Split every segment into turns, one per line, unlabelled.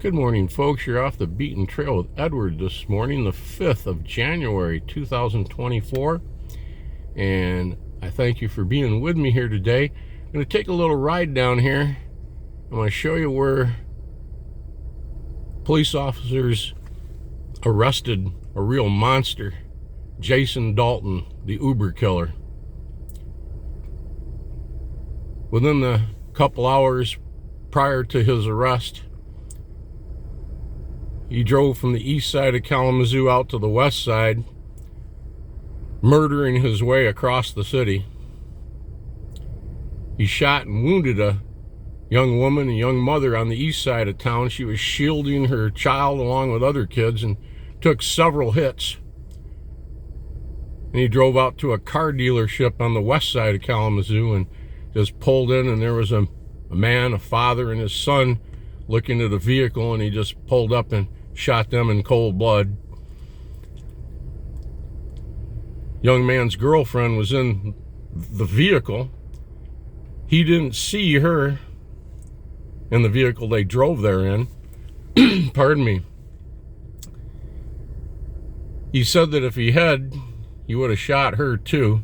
Good morning, folks. You're off the beaten trail with Edward this morning, the 5th of January, 2024. And I thank you for being with me here today. I'm going to take a little ride down here. I'm going to show you where police officers arrested a real monster, Jason Dalton, the Uber killer. Within the couple hours prior to his arrest, he drove from the east side of Kalamazoo out to the west side, murdering his way across the city. He shot and wounded a young woman, a young mother on the east side of town. She was shielding her child along with other kids and took several hits. And he drove out to a car dealership on the west side of Kalamazoo and just pulled in, and there was a man, a father, and his son looking at a vehicle, and he just pulled up and shot them in cold blood. Young man's girlfriend was in the vehicle. He didn't see her in the vehicle they drove there in. Pardon me. He said that if he had, he would have shot her too.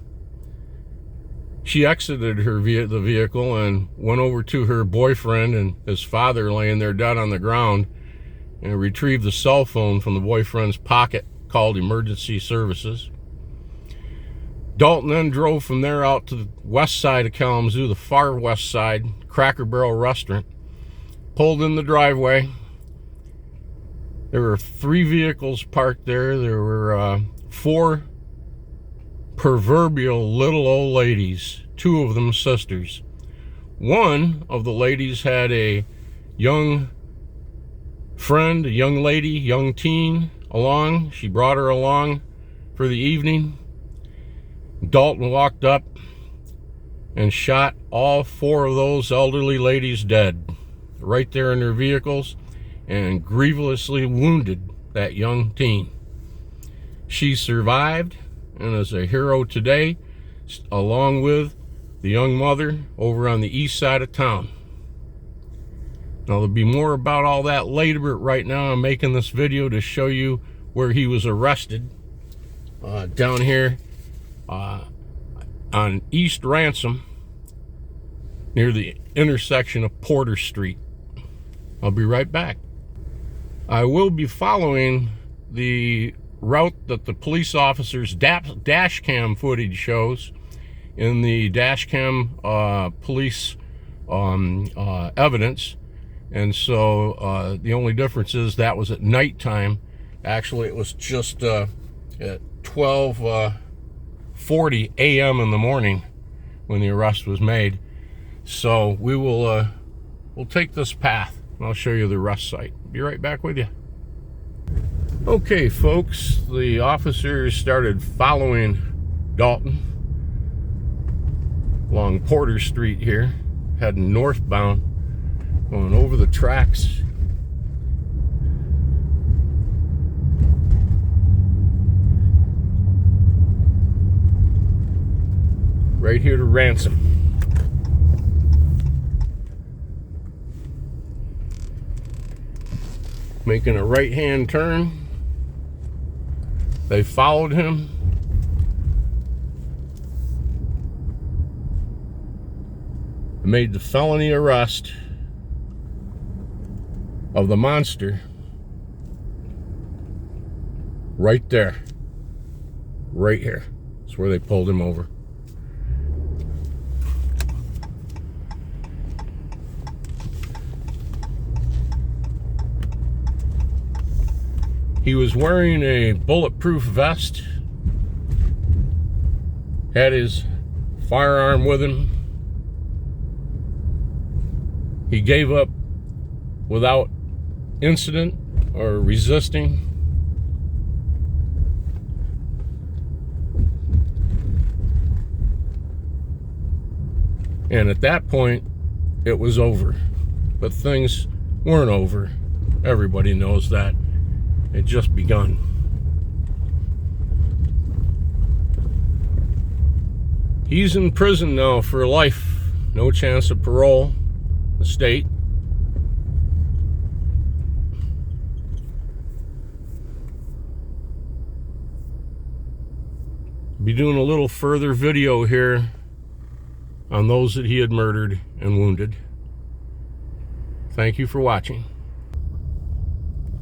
She exited the vehicle and went over to her boyfriend and his father laying there dead on the ground, and retrieved the cell phone from the boyfriend's pocket, called emergency services. Dalton then drove from there out to the west side of Kalamazoo, the far west side, Cracker Barrel restaurant, pulled in the driveway. There were 3 vehicles parked there. There were 4 proverbial little old ladies, 2 of them sisters. One of the ladies had a young friend, a young lady, young teen along. She brought her along for the evening. Dalton walked up and shot all 4 of those elderly ladies dead right there in their vehicles, and grievously wounded that young teen. She survived and is a hero today, along with the young mother over on the east side of town. Now, there'll be more about all that later, but right now I'm making this video to show you where he was arrested, down here on East Ransom, near the intersection of Porter Street. I'll be right back. I will be following the route that the police officers' dash cam footage shows in the dash cam police evidence. And so the only difference is that was at nighttime. Actually, it was just at 12:40 a.m. in the morning when the arrest was made. So we'll take this path, and I'll show you the arrest site. Be right back with you. Okay, folks, the officers started following Dalton along Porter Street here, heading northbound, going over the tracks. Right here to Ransom. Making a right-hand turn. They followed him. Made the felony arrest of the monster right there, right here. That's where they pulled him over. He was wearing a bulletproof vest, had his firearm with him. He gave up without incident or resisting. And at that point, it was over. But things weren't over. Everybody knows that. It just begun. He's in prison now for life. No chance of parole. The state. be doing a little further video here on those that he had murdered and wounded. Thank you for watching.